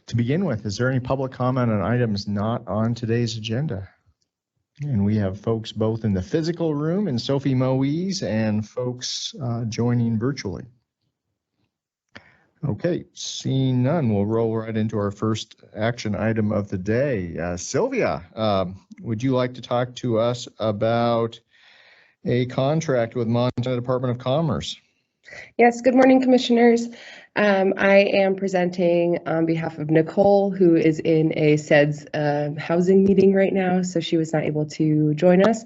To begin with, is there any public comment on items not on today's agenda? And we have folks both in the physical room in Sophie Moise and folks joining virtually. Okay, seeing none, we'll roll right into our first action item of the day. Sylvia, would you like to talk to us about a contract with Montana Department of Commerce? Yes, good morning, Commissioners. I am presenting on behalf of Nicole, who is in a SEDS housing meeting right now, so she was not able to join us.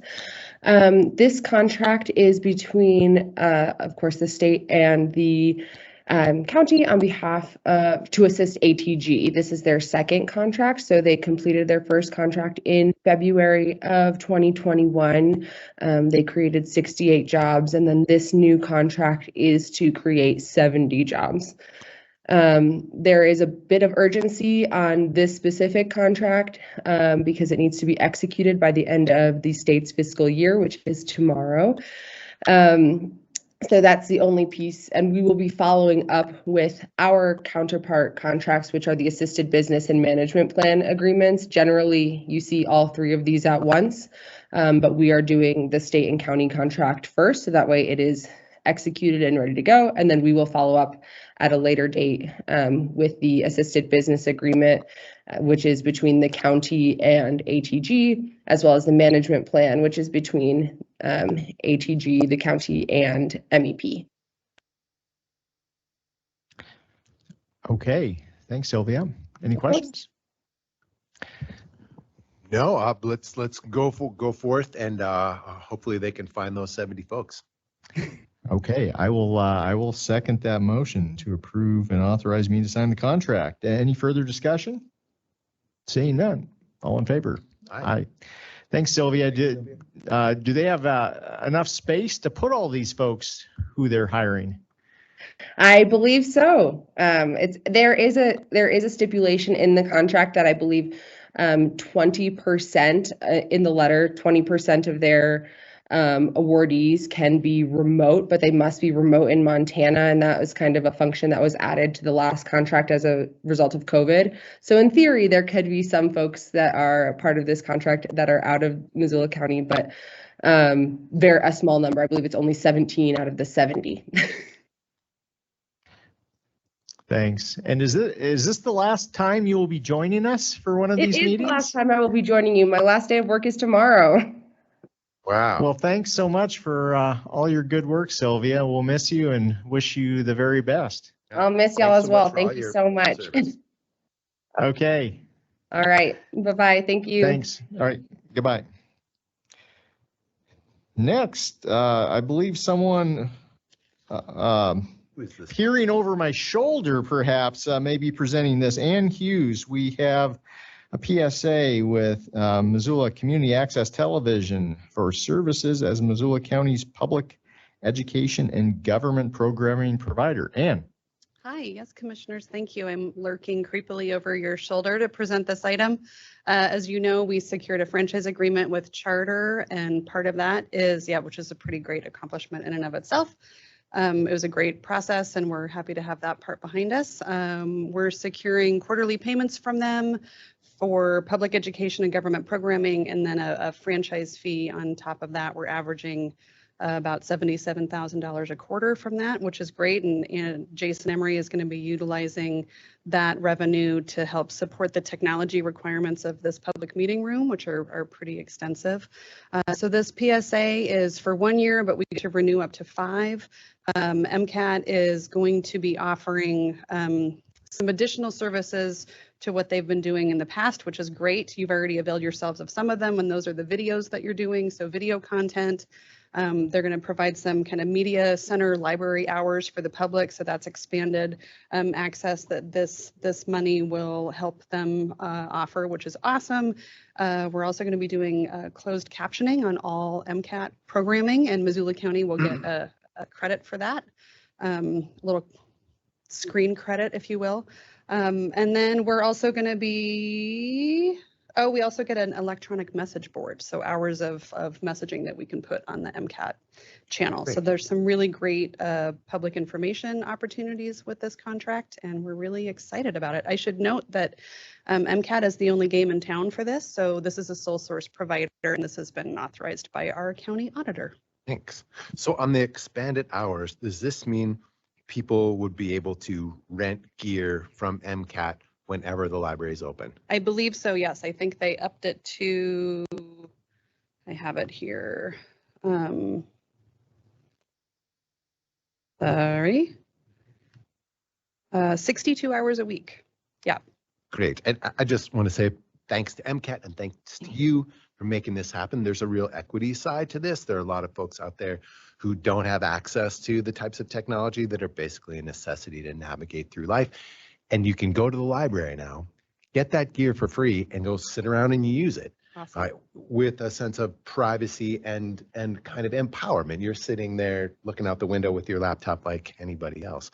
This contract is between, of course, the state and the county on behalf of to assist ATG. This is their second contract, so they completed their first contract in February of 2021. They created 68 jobs, and then this new contract is to create 70 jobs. There is a bit of urgency on this specific contract because it needs to be executed by the end of the state's fiscal year, which is tomorrow. So that's the only piece, and we will be following up with our counterpart contracts, which are the assisted business and management plan agreements. Generally, you see all three of these at once, but we are doing the state and county contract first, so that way it is executed and ready to go, and then we will follow up at a later date with the assisted business agreement, which is between the county and ATG, as well as the management plan, which is between ATG, the county, and MEP. Okay, thanks, Sylvia. Any questions? No, let's go forth, and hopefully they can find those 70 folks. Okay, I will second that motion to approve and authorize me to sign the contract. Any further discussion? Seeing none, all in favor? Aye. Thanks, Sylvia. Do they have enough space to put all these folks who they're hiring? I believe so. There is a stipulation in the contract that I believe 20% in the letter, 20% of their awardees can be remote, but they must be remote in Montana, and that was kind of a function that was added to the last contract as a result of COVID. So in theory, there could be some folks that are a part of this contract that are out of Missoula County, but they're a small number. I believe it's only 17 out of the 70. Thanks. And is this the last time you will be joining us for one of these meetings? It is the last time I will be joining you. My last day of work is tomorrow. Wow. Well, thanks so much for all your good work, Sylvia. We'll miss you and wish you the very best. I'll miss y'all as well. Thank you so much. Okay. All right. Bye-bye. Thank you. Thanks. All right. Goodbye. Next, I believe someone peering over my shoulder, perhaps, may be presenting this. Ann Hughes, we have a PSA with Missoula Community Access Television for services as Missoula County's public education and government programming provider. Ann. Hi, yes, Commissioners, thank you. I'm lurking creepily over your shoulder to present this item. As you know, we secured a franchise agreement with Charter, and part of that is, which is a pretty great accomplishment in and of itself. It was a great process, and we're happy to have that part behind us. We're securing quarterly payments from them for public education and government programming, and then a franchise fee on top of that. We're averaging about $77,000 a quarter from that, which is great. And Jason Emery is going to be utilizing that revenue to help support the technology requirements of this public meeting room, which are pretty extensive. So this PSA is for 1 year, but we get to renew up to 5. MCAT is going to be offering some additional services to what they've been doing in the past, which is great. You've already availed yourselves of some of them, and those are the videos that you're doing. So video content. They're going to provide some kind of media center library hours for the public, so that's expanded access that this money will help them offer, which is awesome. We're also going to be doing closed captioning on all MCAT programming, and Missoula County will get a credit for that, a little screen credit, if you will. And then we're also going to be Oh, we also get an electronic message board, so hours of messaging that we can put on the MCAT channel. So Great. there's some really great public information opportunities with this contract, and we're really excited about it. I should note that MCAT is the only game in town for this, so this is a sole source provider, and this has been authorized by our county auditor. Thanks. So on the expanded hours, does this mean people would be able to rent gear from MCAT whenever the library is open? I believe so, yes. I think they upped it to, I have it here. Sorry. 62 hours a week. Yeah. Great. And I just want to say thanks to MCAT and thanks to you for making this happen. There's a real equity side to this. There are a lot of folks out there who don't have access to the types of technology that are basically a necessity to navigate through life. And you can go to the library now, get that gear for free, and go sit around and you use it Awesome. with a sense of privacy and kind of empowerment. You're sitting there looking out the window with your laptop like anybody else.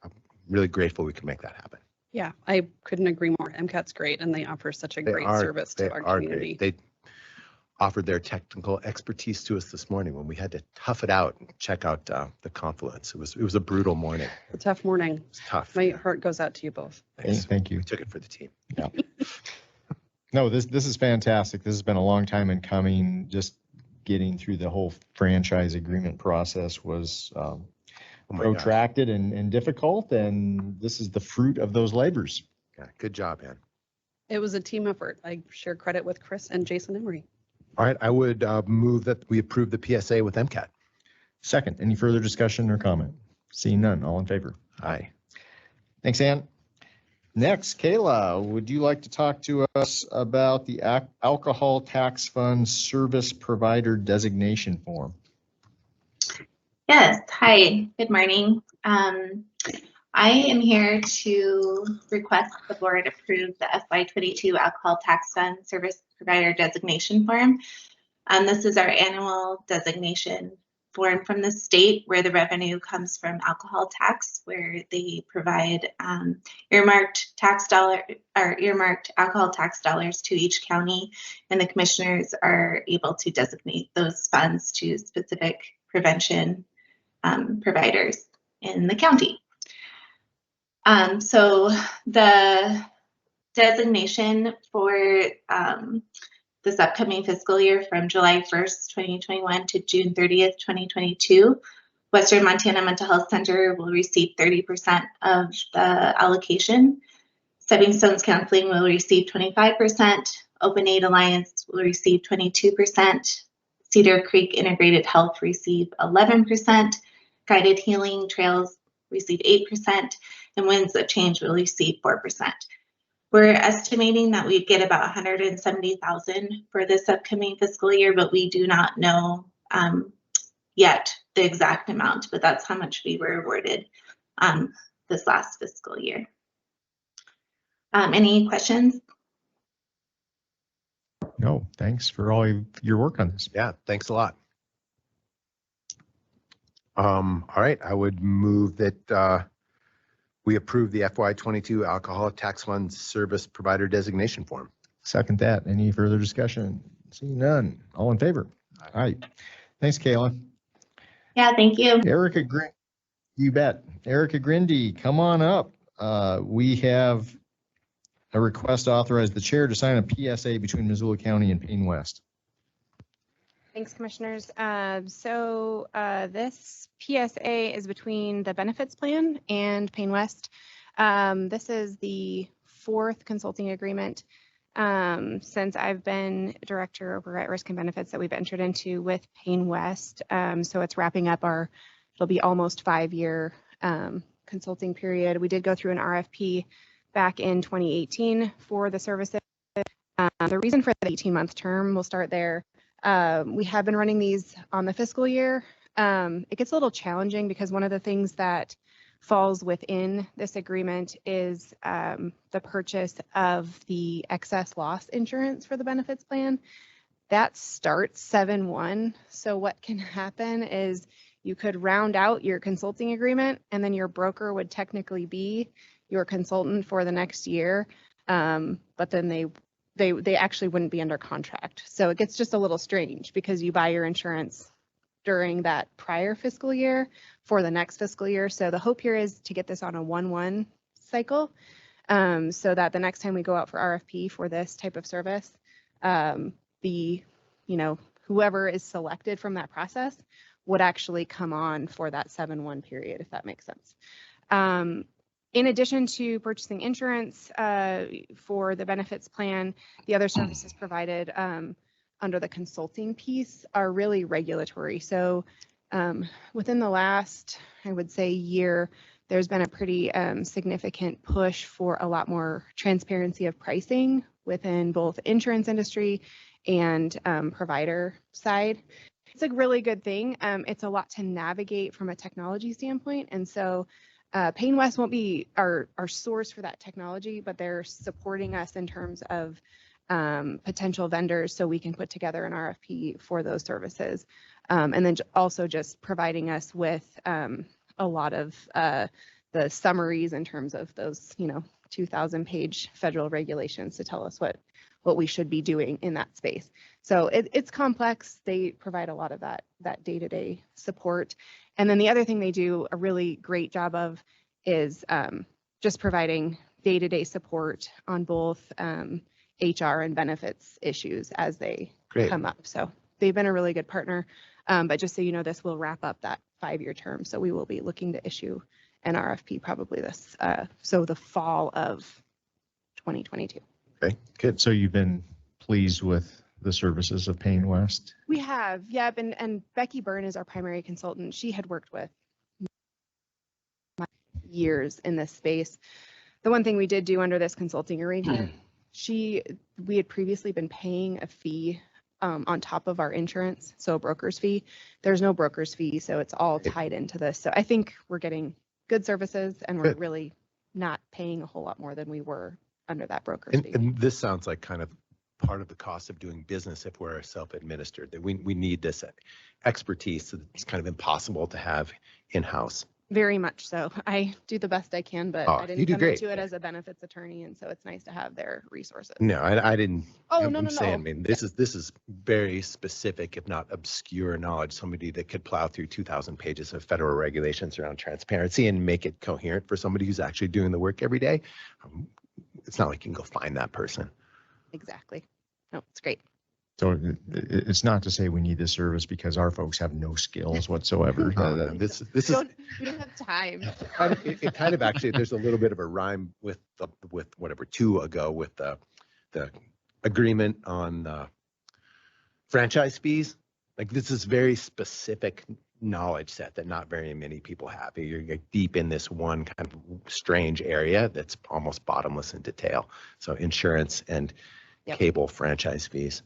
I'm really grateful we can make that happen. Yeah, I couldn't agree more. MCAT's great, and they offer such a great service to our community. They offered their technical expertise to us this morning when we had to tough it out and check out the Confluence. It was a brutal morning. A tough morning. It was tough. My heart goes out to you both. Thanks. Thank you. We took it for the team. No, this is fantastic. This has been a long time in coming. Just getting through the whole franchise agreement process was Oh my gosh. protracted and difficult, and this is the fruit of those labors. Yeah, good job, Ann. It was a team effort. I share credit with Chris and Jason Emery. All right, I would move that we approve the PSA with MCAT. Second, any further discussion or comment? Seeing none, all in favor? Aye. Thanks, Ann. Next, Kayla, would you like to talk to us about the Alcohol Tax Fund Service Provider Designation Form? Yes, hi, good morning. I am here to request the board approve the FY22 Alcohol Tax Fund Service Provider Designation Form. This is our annual designation form from the state where the revenue comes from alcohol tax, where they provide earmarked alcohol tax dollars to each county, and the commissioners are able to designate those funds to specific prevention providers in the county. So the designation for this upcoming fiscal year from July 1st, 2021 to June 30th, 2022, Western Montana Mental Health Center will receive 30% of the allocation. Stepping Stones Counseling will receive 25%. Open Aid Alliance will receive 22%. Cedar Creek Integrated Health receive 11%. Guided Healing Trails receive 8%, and Winds of Change will receive 4%. We're estimating that we'd get about $170,000 for this upcoming fiscal year, but we do not know yet the exact amount, but that's how much we were awarded this last fiscal year. Any questions? No, thanks for all your work on this. Yeah, thanks a lot. All right, I would move that we approve the FY22 Alcohol Tax Fund Service Provider Designation Form. Second that. Any further discussion? Seeing none, all in favor? All right. Thanks, Kayla. Yeah, thank you. Erica Grindy, you bet. Erica Grindy, come on up. We have a request to authorize the chair to sign a PSA between Missoula County and Payne West. Thanks, Commissioners. This PSA is between the benefits plan and Payne West. This is the fourth consulting agreement since I've been director over at Risk and Benefits that we've entered into with Payne West. So it's wrapping up it'll be almost 5-year consulting period. We did go through an RFP back in 2018 for the services. The reason for the 18-month term, we'll start there. We have been running these on the fiscal year. It gets a little challenging because one of the things that falls within this agreement is the purchase of the excess loss insurance for the benefits plan. That starts 7/1. So what can happen is you could round out your consulting agreement and then your broker would technically be your consultant for the next year. But then they they actually wouldn't be under contract. So it gets just a little strange because you buy your insurance during that prior fiscal year for the next fiscal year. So the hope here is to get this on a 1/1 cycle, so that the next time we go out for RFP for this type of service, whoever is selected from that process would actually come on for that 7/1 period, if that makes sense. In addition to purchasing insurance for the benefits plan, the other services provided under the consulting piece are really regulatory. So within the last, I would say, year, there's been a pretty significant push for a lot more transparency of pricing within both insurance industry and provider side. It's a really good thing. It's a lot to navigate from a technology standpoint. And so PayneWest won't be our source for that technology, but they're supporting us in terms of potential vendors so we can put together an RFP for those services. And then also just providing us with a lot of the summaries in terms of those, 2,000-page federal regulations to tell us what we should be doing in that space. So it's complex. They provide a lot of that day-to-day support. And then the other thing they do a really great job of is just providing day-to-day support on both HR and benefits issues as they come up. So they've been a really good partner. But just so you know, this will wrap up that 5-year term. So we will be looking to issue an RFP probably the fall of 2022. Okay, good. So you've been pleased with the services of PayneWest? We have, yep. And Becky Byrne is our primary consultant. She had worked with years in this space. The one thing we did do under this consulting arrangement, we had previously been paying a fee on top of our insurance, so a broker's fee. There's no broker's fee, so it's all tied into this. So I think we're getting good services, and we're really not paying a whole lot more than we were under that broker's fee. And this sounds like kind of part of the cost of doing business if we're self-administered, that we need this expertise that it's kind of impossible to have in-house. Very much so. I do the best I can, but I didn't come into it as a benefits attorney, and so it's nice to have their resources. No, I didn't. Oh, I'm no. saying, I mean, this is very specific, if not obscure knowledge. Somebody that could plow through 2,000 pages of federal regulations around transparency and make it coherent for somebody who's actually doing the work every day. It's not like you can go find that person. Exactly. No, it's great. So it's not to say we need this service because our folks have no skills whatsoever. This We is don't have time. it kind of actually, there's a little bit of a rhyme with whatever 2 ago with the agreement on the franchise fees. Like, this is very specific knowledge set that not very many people have. You're deep in this one kind of strange area that's almost bottomless in detail. So insurance and cable franchise fees.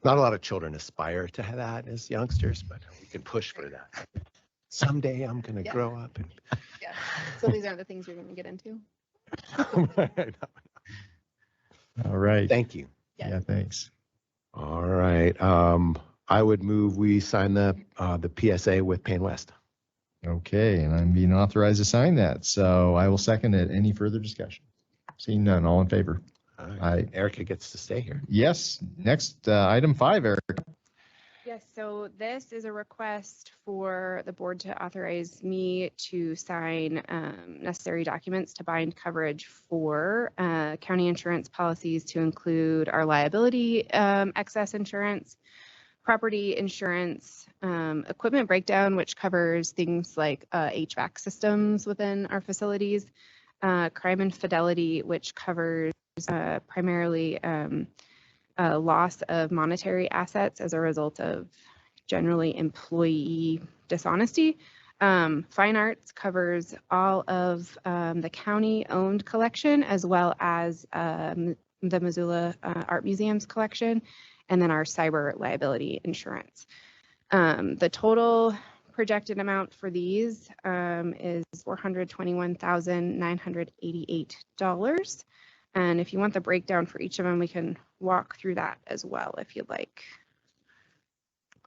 Not a lot of children aspire to have that as youngsters, but we can push for that. Someday I'm going to grow up. And So these aren't the things you're going to get into? All right. Thank you. Yeah, thanks. All right. I would move we sign the PSA with PayneWest. Okay, and I'm being authorized to sign that, so I will second it. Any further discussion? Seeing none, all in favor? Aye. Erica gets to stay here. Yes. Next, item 5, Erica. Yes, so this is a request for the board to authorize me to sign necessary documents to bind coverage for county insurance policies to include our liability excess insurance, property insurance, equipment breakdown, which covers things like HVAC systems within our facilities, crime and fidelity, which covers primarily loss of monetary assets as a result of generally employee dishonesty. Fine arts covers all of the county-owned collection, as well as the Missoula Art Museum's collection, and then our cyber liability insurance. The total projected amount for these is $421,988. And if you want the breakdown for each of them, we can walk through that as well if you'd like.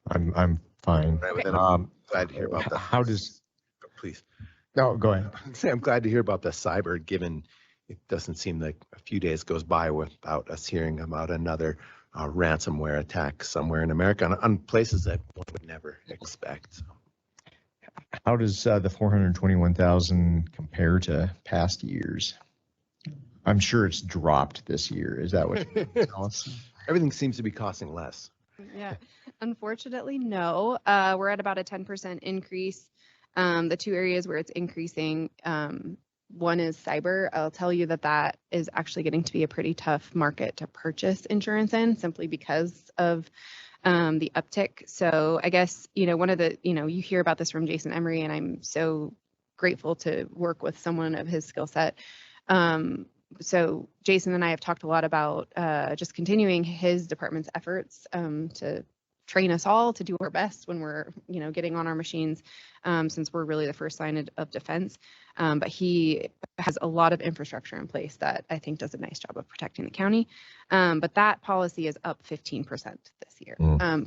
I'm fine. Right with it. Glad to hear about that. How does? Please. No, go ahead. I'm glad to hear about the cyber, given it doesn't seem like a few days goes by without us hearing about another ransomware attack somewhere in America on places that one would never expect. So. How does the 421,000 compare to past years? I'm sure it's dropped this year. Is that what you tell us? Everything seems to be costing less. Yeah, unfortunately, no. We're at about a 10% increase. The two areas where it's increasing, one is cyber. I'll tell you that is actually getting to be a pretty tough market to purchase insurance in, simply because of the uptick. So I guess, one of the, you hear about this from Jason Emery, and I'm so grateful to work with someone of his skill set. So Jason and I have talked a lot about just continuing his department's efforts to train us all to do our best when we're, getting on our machines, since we're really the first line of defense. But he has a lot of infrastructure in place that I think does a nice job of protecting the county. But that policy is up 15% this year,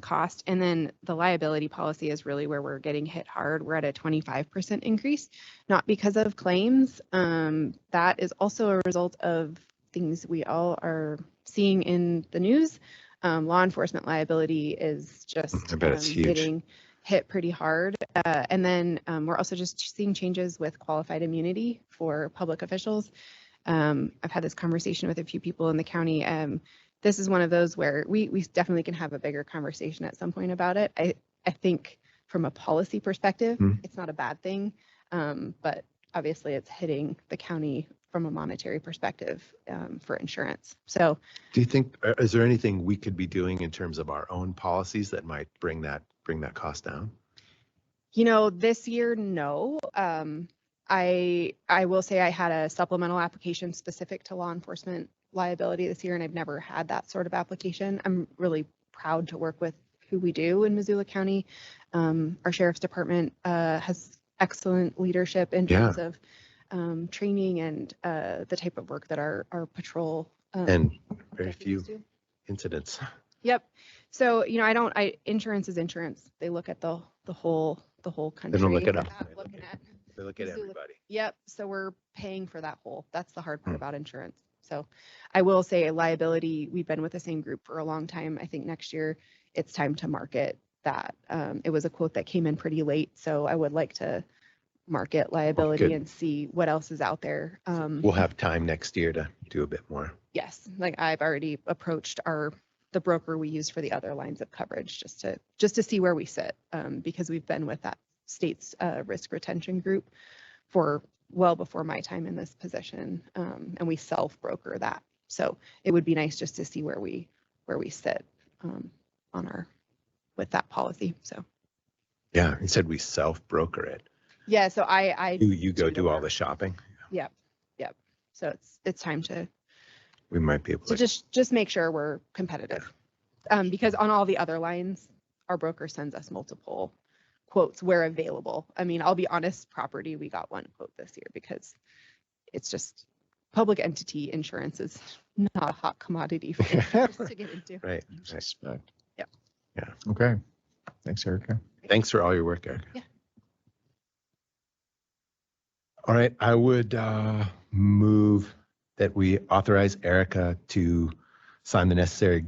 cost. And then the liability policy is really where we're getting hit hard. We're at a 25% increase, not because of claims. That is also a result of things we all are seeing in the news. Law enforcement liability is just I bet it's huge. getting hit pretty hard. And then we're also just seeing changes with qualified immunity for public officials. I've had this conversation with a few people in the county. This is one of those where we definitely can have a bigger conversation at some point about it. I think from a policy perspective, it's not a bad thing, but obviously it's hitting the county from a monetary perspective for insurance. So do you think, is there anything we could be doing in terms of our own policies that might bring that cost down? This year, no. I will say I had a supplemental application specific to law enforcement liability this year, and I've never had that sort of application. I'm really proud to work with who we do in Missoula County. Our sheriff's department has excellent leadership in terms of training and the type of work that our patrol and very deputies few do. incidents. Yep. So insurance is insurance. They look at the whole country. They don't look at us. They look at Missoula. everybody. Yep. So we're paying for that whole. That's the hard part about insurance. So I will say liability, we've been with the same group for a long time. I think next year it's time to market that. It was a quote that came in pretty late. So I would like to market liability and see what else is out there. We'll have time next year to do a bit more. Yes. Like I've already approached the broker we use for the other lines of coverage just to see where we sit, because we've been with that state's risk retention group for well before my time in this position, and we self-broker that. So it would be nice just to see where we sit with that policy. So yeah, you said we self-broker it. Yeah, so I you go do all the shopping. Yep. So it's time to. We might be able to just make sure we're competitive, because on all the other lines, our broker sends us multiple quotes where available. I mean, I'll be honest, property, we got one quote this year because it's just public entity insurance is not a hot commodity for insurers to get into. Right. Suspect. Yeah. Okay. Thanks, Erica. Thanks for all your work, Erica. Yeah. All right, I would move that we authorize Erica to sign the necessary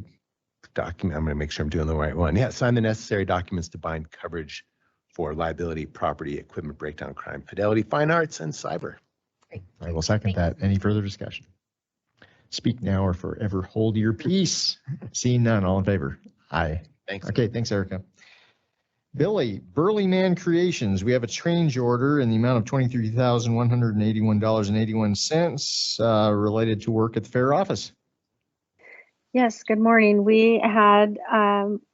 document. I'm going to make sure I'm doing the right one. Yeah, sign the necessary documents to bind coverage for liability, property, equipment breakdown, crime, fidelity, fine arts, and cyber. Great. I will second that. Any further discussion? Speak now or forever hold your peace. Seeing none, all in favor? Aye. Thanks. Okay, thanks, Erica. Billy, Burley Man Creations, we have a change order in the amount of $23,181.81 related to work at the fair office. Yes, good morning. We had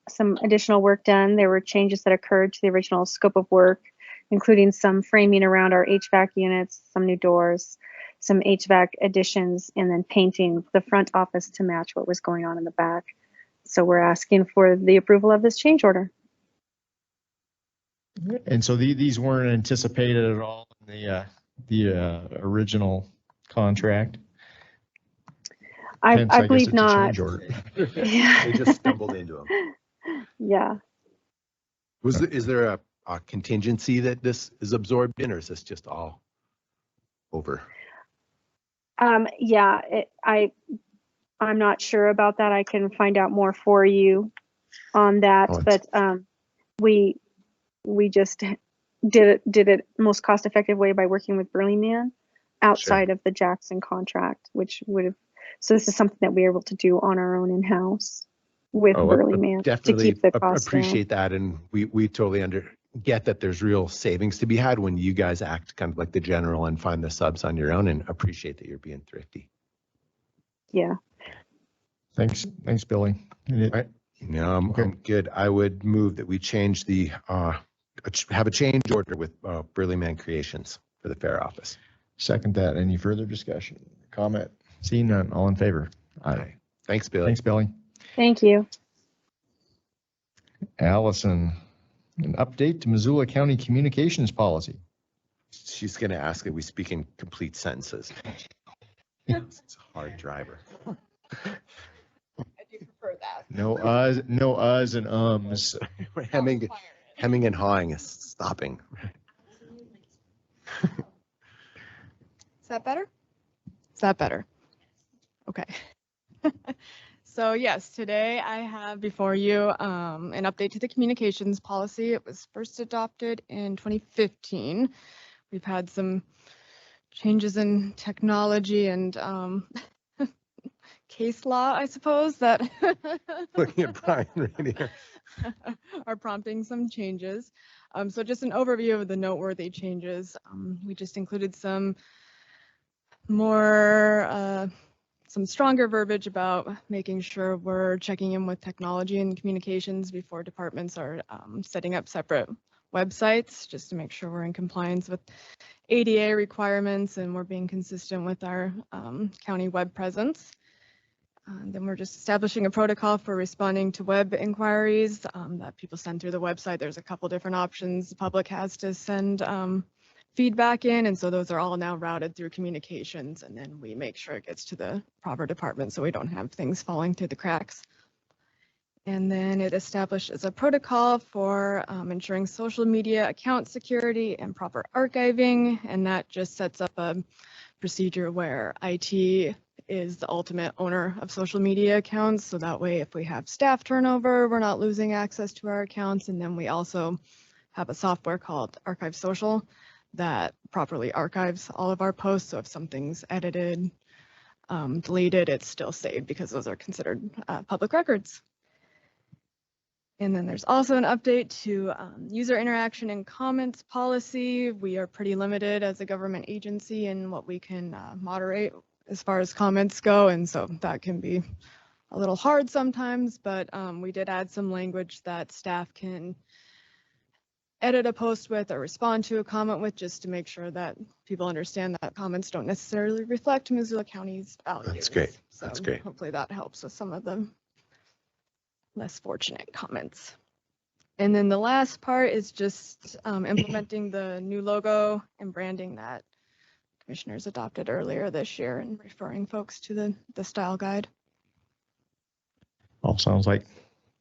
some additional work done. There were changes that occurred to the original scope of work, including some framing around our HVAC units, some new doors, some HVAC additions, and then painting the front office to match what was going on in the back. So we're asking for the approval of this change order. And so these weren't anticipated at all in the original contract? I guess believe it's a not. change order. Yeah. They just stumbled into them. Yeah. Is there a contingency that this is absorbed in, or is this just all over? Yeah, I'm not sure about that. I can find out more for you on that, Oh, but we just did it most cost effective way by working with Burlington outside of the Jackson contract, which would have, so this is something that we're able to do on our own in-house with Burlington to definitely keep the cost down. appreciate that. And we totally get that there's real savings to be had when you guys act kind of like the general and find the subs on your own, and appreciate that you're being thrifty. Yeah. Thanks, Billy. Right. No, I'm good. I would move that we change have a change order with Burlington Creations for the fair office. Second that. Any further discussion, comment? Seeing none, all in favor? Aye. Thanks, Billy. Thanks, Billy. Thank you. Allison, an update to Missoula County communications policy. She's going to ask that we speak in complete sentences. It's a hard driver. I do prefer that. No uhs and ums. Hemming and hawing is stopping. Is that better? Is that better? Okay. So yes, today I have before you an update to the communications policy. It was first adopted in 2015. We've had some changes in technology and case law, I suppose, that Looking at Brian right here. are prompting some changes. So just an overview of the noteworthy changes. We just included some more, some stronger verbiage about making sure we're checking in with technology and communications before departments are setting up separate websites, just to make sure we're in compliance with ADA requirements and we're being consistent with our county web presence. Then we're just establishing a protocol for responding to web inquiries that people send through the website. There's a couple different options the public has to send feedback in, and so those are all now routed through communications, and then we make sure it gets to the proper department so we don't have things falling through the cracks. And then it establishes a protocol for ensuring social media account security and proper archiving, and that just sets up a procedure where IT is the ultimate owner of social media accounts, so that way if we have staff turnover, we're not losing access to our accounts. And then we also have a software called Archive Social that properly archives all of our posts, so if something's edited, deleted, it's still saved because those are considered public records. And then there's also an update to user interaction and comments policy. We are pretty limited as a government agency in what we can moderate as far as comments go, and so that can be a little hard sometimes, but we did add some language that staff can edit a post with or respond to a comment with, just to make sure that people understand that comments don't necessarily reflect Missoula County's values. That's great. So That's great. hopefully that helps with some of the less fortunate comments. And then the last part is just implementing the new logo and branding that commissioners adopted earlier this year and referring folks to the style guide. All sounds like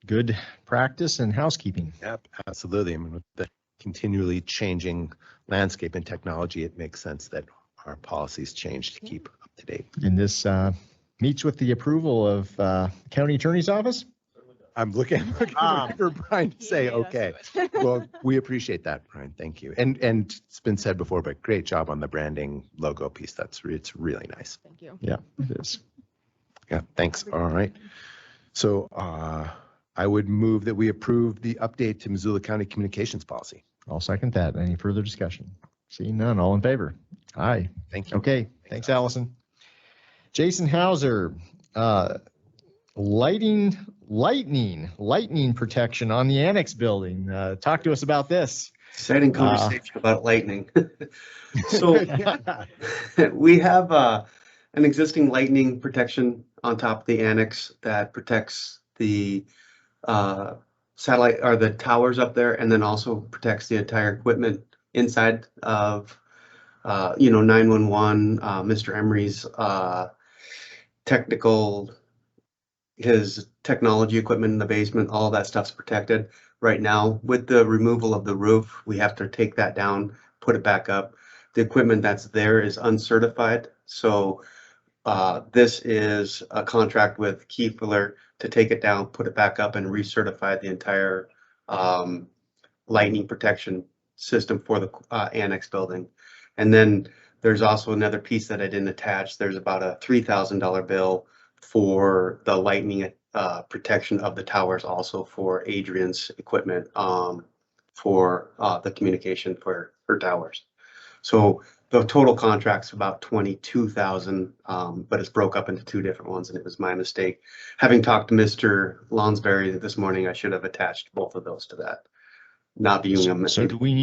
good practice and housekeeping. Yep, absolutely. I mean, with the continually changing landscape and technology, it makes sense that our policies change to keep up to date. And this meets with the approval of County Attorney's Office. I'm looking for Brian to say, okay. Well, we appreciate that, Brian. Thank you. And it's been said before, but great job on the branding logo piece. It's really nice. Thank you. Yeah, it is. Yeah, thanks. All right. So I would move that we approve the update to Missoula County communications policy. I'll second that. Any further discussion? Seeing none, all in favor? Aye. Thank you. Okay, thanks, Allison. Jason Hauser, lightning protection on the annex building. Talk to us about this. Exciting conversation about lightning. So we have an existing lightning protection on top of the annex that protects the satellite or the towers up there, and then also protects the entire equipment inside of 911, Mr. Emery's his technology equipment in the basement. All that stuff's protected right now. With the removal of the roof, we have to take that down, put it back up. The equipment that's there is uncertified, so This is a contract with Keefler to take it down, put it back up, and recertify the entire lightning protection system for the annex building. And then there's also another piece that I didn't attach. There's about a $3,000 bill for the lightning protection of the towers, also for Adrian's equipment for the communication for her towers. So the total contract's about 22,000, but it's broke up into two different ones, and it was my mistake. Having talked to Mr. Lonsberry this morning, I should have attached both of those to that, not viewing them. So do we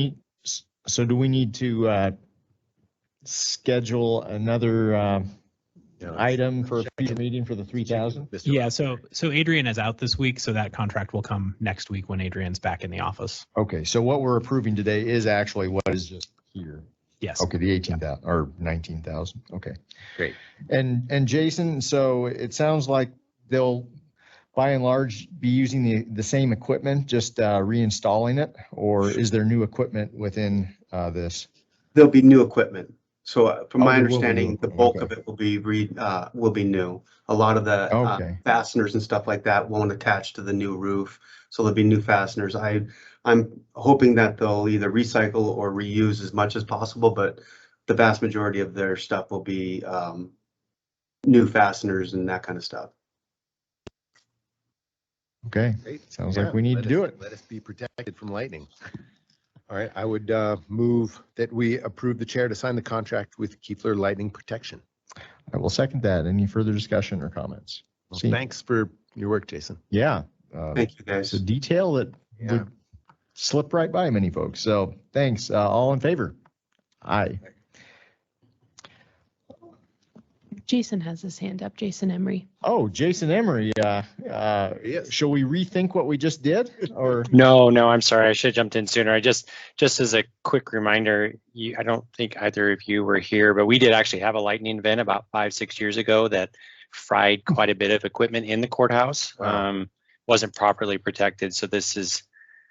need to schedule another item for a future meeting for the 3,000? Yeah, so Adrian is out this week, so that contract will come next week when Adrian's back in the office. Okay, so what we're approving today is actually what is just here. Yes. Okay, the 18,000 or 19,000. Okay. Great. And Jason, so it sounds like they'll by and large be using the same equipment, just reinstalling it, or is there new equipment within this? There'll be new equipment. So from Oh, my there will be understanding, new the equipment, bulk okay. of it will be new. A lot of the Okay. fasteners and stuff like that won't attach to the new roof. So there'll be new fasteners. I'm hoping that they'll either recycle or reuse as much as possible, but the vast majority of their stuff will be new fasteners and that kind of stuff. Okay, Great. sounds Yeah, like we need to do it. Let us be protected from lightning. All right, I would move that we approve the chair to sign the contract with Keefler Lightning Protection. I will second that. Any further discussion or comments? Well, See- thanks for your work, Jason. Yeah. Thank you, guys. It's a detail that Yeah. would slip right by many folks. So thanks. All in favor? Aye. Jason has his hand up, Jason Emery. Oh, Jason Emery, Yes. shall we rethink what we just did or? No, I'm sorry. I should have jumped in sooner. I just as a quick reminder, I don't think either of you were here, but we did actually have a lightning event about 5-6 years ago that fried quite a bit of equipment in the courthouse. Wow. Wasn't properly protected. So this is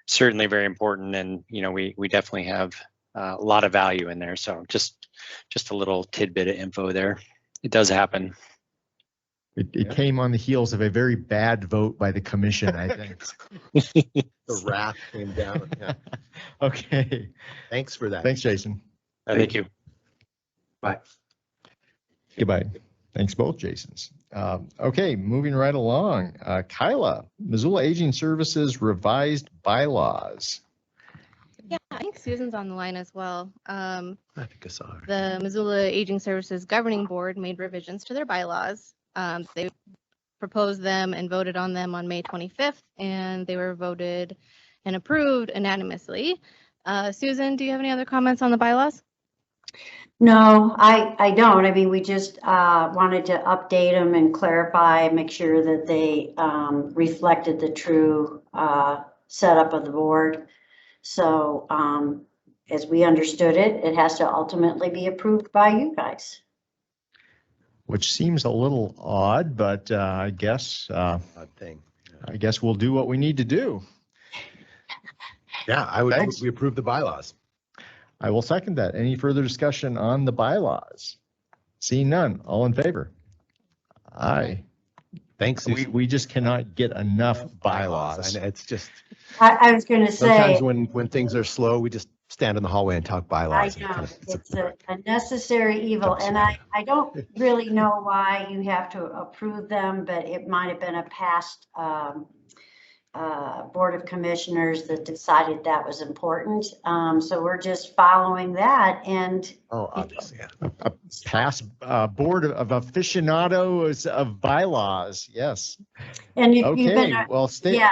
certainly very important. And, we definitely have a lot of value in there. So just a little tidbit of info there. It does happen. It came on the heels of a very bad vote by the commission, I think. The wrath came down. Yeah. Okay, Thanks for that. thanks, Jason. Thank you. Bye. Goodbye. Thanks both Jasons. Okay, moving right along. Kyla, Missoula Aging Services revised bylaws. Yeah, I think Susan's on the line as well. I think I saw her. The Missoula Aging Services Governing Board made revisions to their bylaws. They proposed them and voted on them on May 25th, and they were voted and approved unanimously. Susan, do you have any other comments on the bylaws? No, I don't. I mean, we just wanted to update them and clarify, make sure that they reflected the true setup of the board. So as we understood it, it has to ultimately be approved by you guys. Which seems a little odd, but I guess Odd thing. I guess we'll do what we need to do. Yeah, I would. Thanks. We approve the bylaws. I will second that. Any further discussion on the bylaws? Seeing none, all in favor? Aye. Thanks. We just cannot get enough bylaws. And it's just I was going to say, sometimes when things are slow, we just stand in the hallway and talk I bylaws. know it's a necessary evil, and I don't really know why you have to approve them, but it might have been a past Board of Commissioners that decided that was important. So we're just following that, and Oh, obviously, yeah. A past board of aficionados of bylaws. Yes. and you've Okay. been, Well, yeah.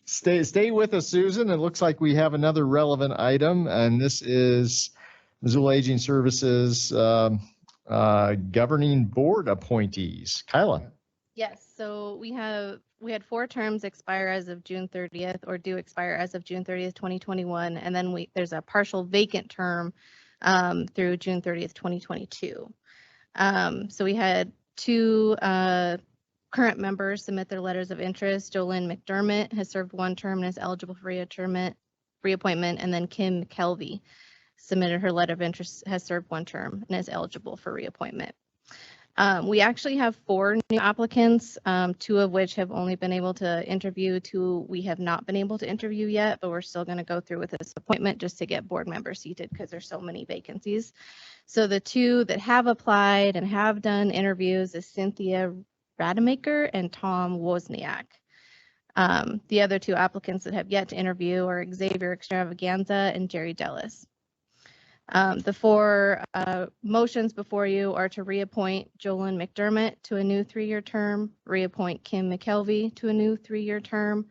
Stay with us, Susan. It looks like we have another relevant item, and this is Missoula Aging Services Governing Board appointees. Kyla. Yes, so we had 4 terms expire as of June 30th or do expire as of June 30th, 2021. And then there's a partial vacant term through June 30th, 2022. So we had 2 current members submit their letters of interest. Jolynn McDermott has served 1 term and is eligible for reappointment. And then Kim McKelvey submitted her letter of interest, has served 1 term and is eligible for reappointment. We actually have 4 new applicants, 2 of which have only been able to interview, 2 we have not been able to interview yet, but we're still going to go through with this appointment just to get board members seated because there's so many vacancies. So the 2 that have applied and have done interviews is Cynthia Rademacher and Tom Wozniak. The other 2 applicants that have yet to interview are Xavier Extravaganza and Jerry Dellis. The 4 motions before you are to reappoint Jolyn McDermott to a new 3-year term, reappoint Kim McKelvey to a new 3-year term,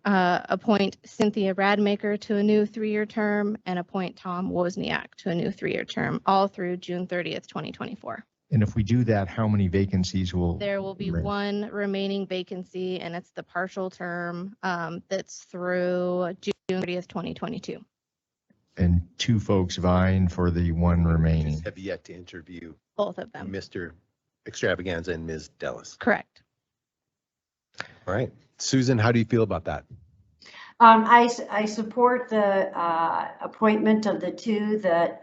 appoint Cynthia Rademacher to a new 3-year term, and appoint Tom Wozniak to a new 3-year term, all through June 30th, 2024. And if we do that, how many vacancies will? There will be remain? 1 remaining vacancy, and it's the partial term that's through June 30th, 2022. And 2 folks vying for the 1 remaining. Have yet to interview Both of them. Mr. Extravaganza and Ms. Dellis. Correct. All right. Susan, how do you feel about that? I support the appointment of the 2 that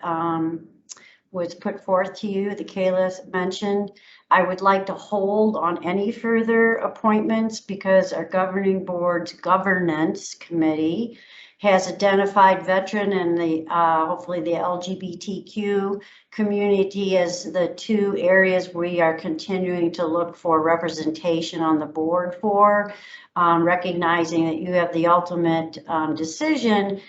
was put forth to you, that Kayla mentioned. I would like to hold on any further appointments because our governing board's governance committee has identified veteran and the hopefully the LGBTQ community as the 2 areas we are continuing to look for representation on the board for. Recognizing that you have the ultimate decision,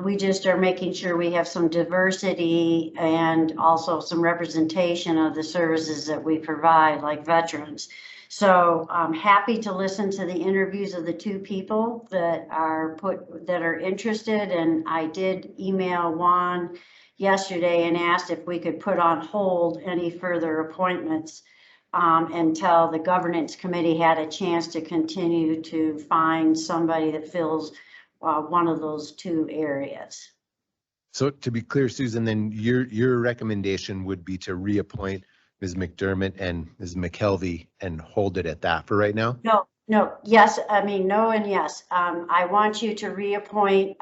we just are making sure we have some diversity and also some representation of the services that we provide, like veterans. So I'm happy to listen to the interviews of the 2 people that are interested. And I did email Juan yesterday and asked if we could put on hold any further appointments until the governance committee had a chance to continue to find somebody that fills one of those 2 areas. So to be clear, Susan, then your recommendation would be to reappoint Ms. McDermott and Ms. McKelvey and hold it at that for right now? No, yes, I mean, no and yes. I want you to reappoint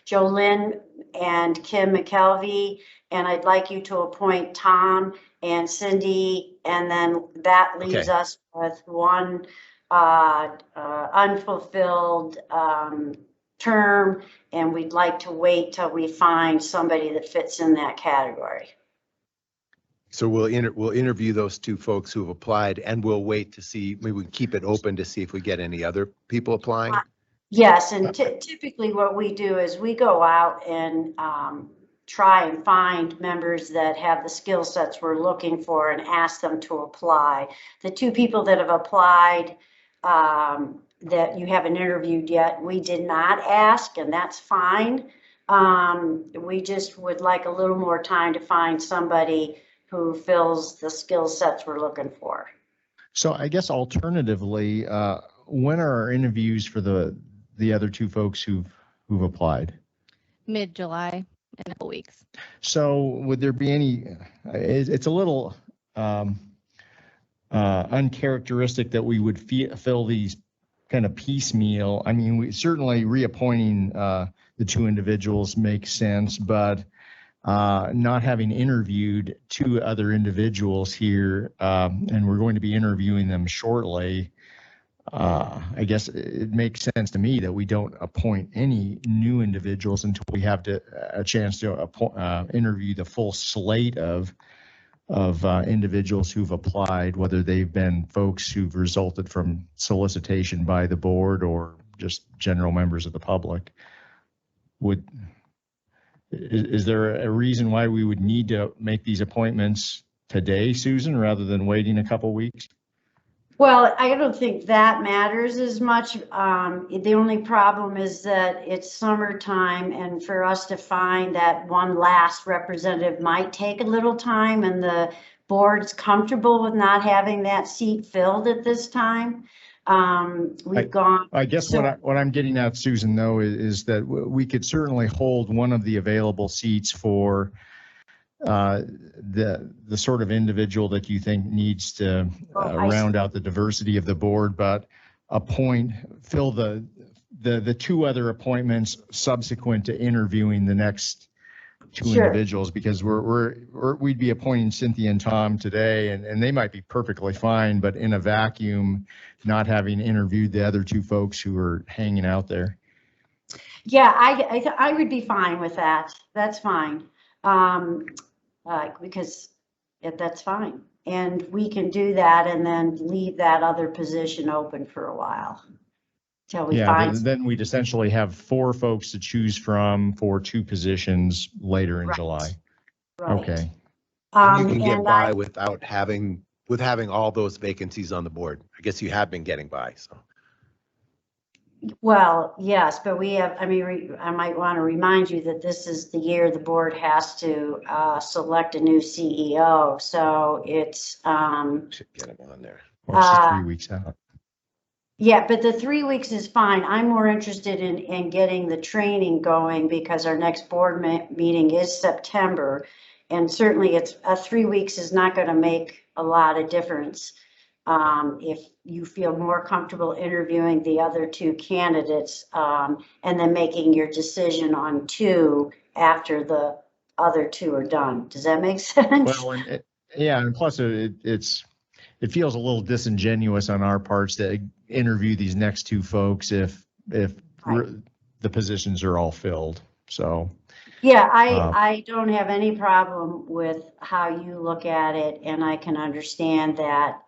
Jolyn and Kim McKelvey, and I'd like you to appoint Tom and Cindy, and then that leaves us with 1 unfulfilled term, and we'd like to wait till we find somebody that fits in that category. So we'll interview those 2 folks who have applied, and we'll wait to see, maybe we keep it open to see if we get any other people applying. Yes, and typically what we do is we go out and try and find members that have the skill sets we're looking for and ask them to apply. The 2 people that have applied that you haven't interviewed yet, we did not ask, and that's fine. We just would like a little more time to find somebody who fills the skill sets we're looking for. So I guess alternatively, when are our interviews for the other 2 folks who've applied? Mid-July, in a couple weeks. So would there be any? It's a little uncharacteristic that we would fill these kind of piecemeal. I mean, we certainly reappointing the 2 individuals makes sense, but not having interviewed 2 other individuals here, and we're going to be interviewing them shortly, I guess it makes sense to me that we don't appoint any new individuals until we have a chance to interview the full slate of individuals who've applied, whether they've been folks who've resulted from solicitation by the board or just general members of the public. Is there a reason why we would need to make these appointments today, Susan, rather than waiting a couple weeks? Well, I don't think that matters as much. The only problem is that it's summertime, and for us to find that 1 last representative might take a little time, and the board's comfortable with not having that seat filled at this time. I guess what I'm getting at, Susan, though, is that we could certainly hold one of the available seats for the sort of individual that you think needs to round out the diversity of the board, but fill the 2 other appointments subsequent to interviewing the next two Sure. individuals, because we'd be appointing Cynthia and Tom today, and they might be perfectly fine, but in a vacuum, not having interviewed the other two folks who are hanging out there. Yeah, I would be fine with that. That's fine. Because that's fine. And we can do that and then leave that other position open for a while. Till we Yeah, find. then we'd essentially have 4 folks to choose from for 2 positions later in Right. July. Right. Okay. And you can get and by without having all those vacancies on the board. I guess you have been getting by, so. Well, yes, but we have, I mean, I might want to remind you that this is the year the board has to select a new CEO. So it's, Should get them on there. Well, it's just 3 weeks out. yeah, but the 3 weeks is fine. I'm more interested in getting the training going because our next board meeting is September. And certainly it's 3 weeks is not going to make a lot of difference. If you feel more comfortable interviewing the other 2 candidates, and then making your decision on 2 after the other 2 are done. Does that make sense? Well, and plus it feels a little disingenuous on our parts to interview these next 2 folks if Right. the positions are all filled. So. Yeah, I don't have any problem with how you look at it, and I can understand that.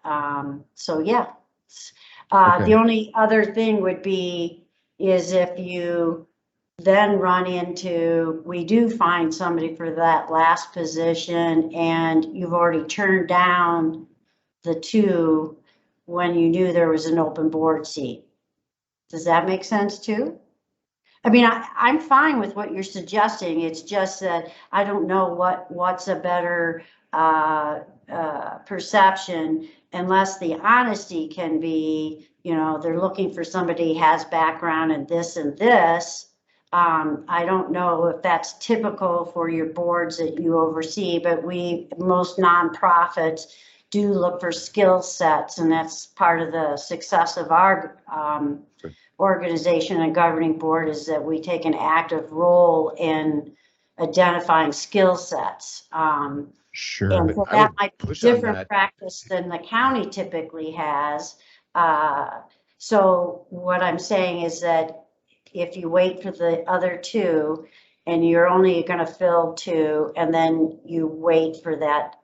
So yeah. Okay. The only other thing would be is if you then run into, we do find somebody for that last position and you've already turned down the 2 when you knew there was an open board seat. Does that make sense too? I mean, I'm fine with what you're suggesting. It's just that I don't know what's a better perception unless the honesty can be, you know, they're looking for somebody who has background in this and this. I don't know if that's typical for your boards that you oversee, but most nonprofits do look for skill sets, and that's part of the success of our organization and governing board is that we take an active role in identifying skill sets. Sure. And so I that would might be push on different that. practice than the county typically has. So what I'm saying is that if you wait for the other 2 and you're only going to fill 2 and then you wait for that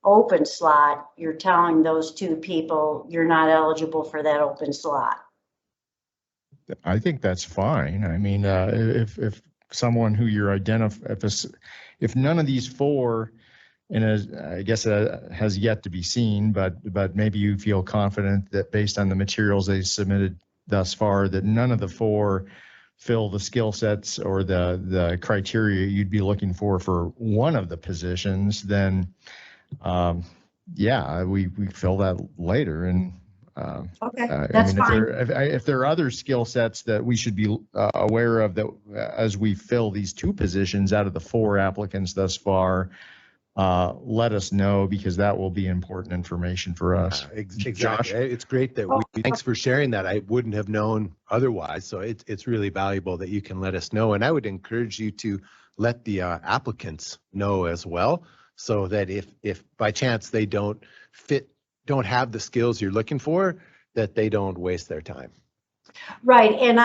open slot, you're telling those 2 people you're not eligible for that open slot. I think that's fine. I mean, if someone who you're if none of these 4, and I guess has yet to be seen, but maybe you feel confident that based on the materials they submitted thus far, that none of the 4 fill the skill sets or the criteria you'd be looking for one of the positions, then yeah, we fill that later. And Okay, I that's mean, fine. if there are other skill sets that we should be aware of that as we fill these 2 positions out of the 4 applicants thus far, let us know, because that will be important information for us. Exactly. Josh? It's great that thanks for sharing that. I wouldn't have known otherwise. So it's really valuable that you can let us know. And I would encourage you to let the applicants know as well, so that if by chance they don't have the skills you're looking for, that they don't waste their time. Right, and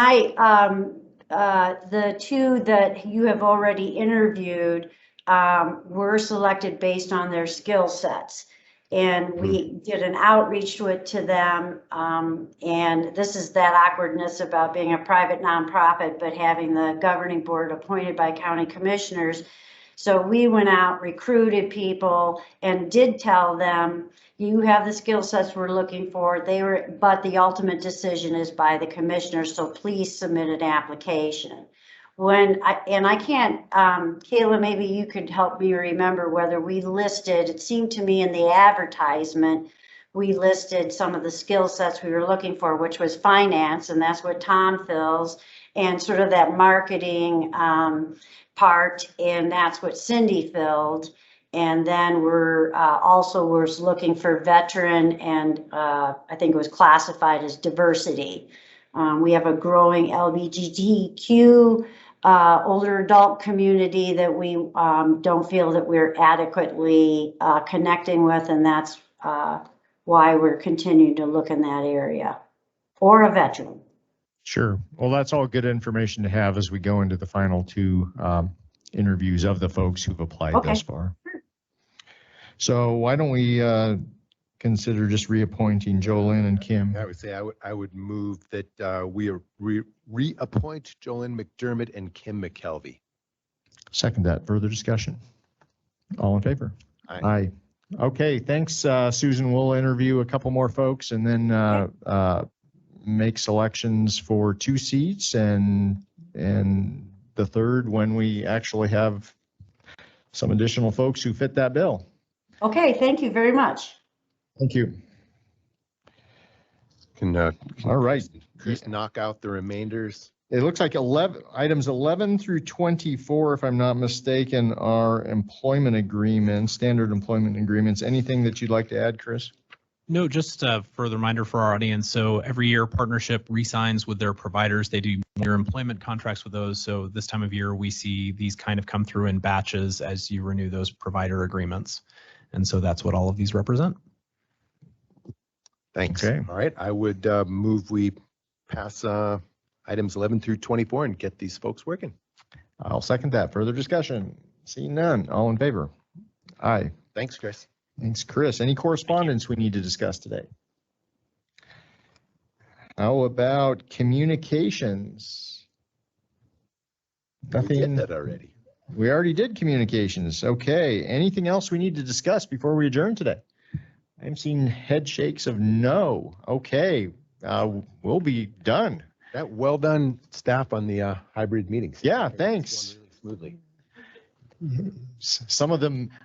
the 2 that you have already interviewed were selected based on their skill sets. And we did an outreach to them. And this is that awkwardness about being a private nonprofit, but having the governing board appointed by county commissioners. So we went out, recruited people, and did tell them, you have the skill sets we're looking for. But the ultimate decision is by the commissioners, so please submit an application. I can't, Kayla, maybe you could help me remember whether we listed, it seemed to me in the advertisement, we listed some of the skill sets we were looking for, which was finance, and that's what Tom fills, and sort of that marketing part, and that's what Cindy filled. And then we're also looking for veteran, and I think it was classified as diversity. We have a growing LGBTQ older adult community that we don't feel that we're adequately connecting with, and that's why we're continuing to look in that area, or a veteran. Sure. Well, that's all good information to have as we go into the final two interviews of the folks who've applied Okay. thus far. So why don't we consider just reappointing Jolynn and Kim? I would say I would move that we reappoint Jolynn McDermott and Kim McKelvey. Second that. Further discussion? All in favor? Aye. Aye. Okay, thanks, Susan. We'll interview a couple more folks and then make selections for 2 seats and the third when we actually have some additional folks who fit that bill. Okay, thank you very much. Thank you. Can All right. Chris knock out the remainders? It looks like items 11 through 24, if I'm not mistaken, are employment agreements, standard employment agreements. Anything that you'd like to add, Chris? No, just a further reminder for our audience. So every year partnership re-signs with their providers. They do your employment contracts with those. So this time of year, we see these kind of come through in batches as you renew those provider agreements. And so that's what all of these represent. Thanks. Okay. All right. I would move we pass items 11 through 24 and get these folks working. I'll second that. Further discussion? Seeing none. All in favor? Aye. Thanks, Chris. Thanks, Chris. Any correspondence we need to discuss today? How about communications? We did Nothing. that already. We already did communications. Okay. Anything else we need to discuss before we adjourn today? I'm seeing head shakes of no. Okay. We'll be done. That well done, staff, on the hybrid meetings. Yeah, It's thanks. going really smoothly. Some of them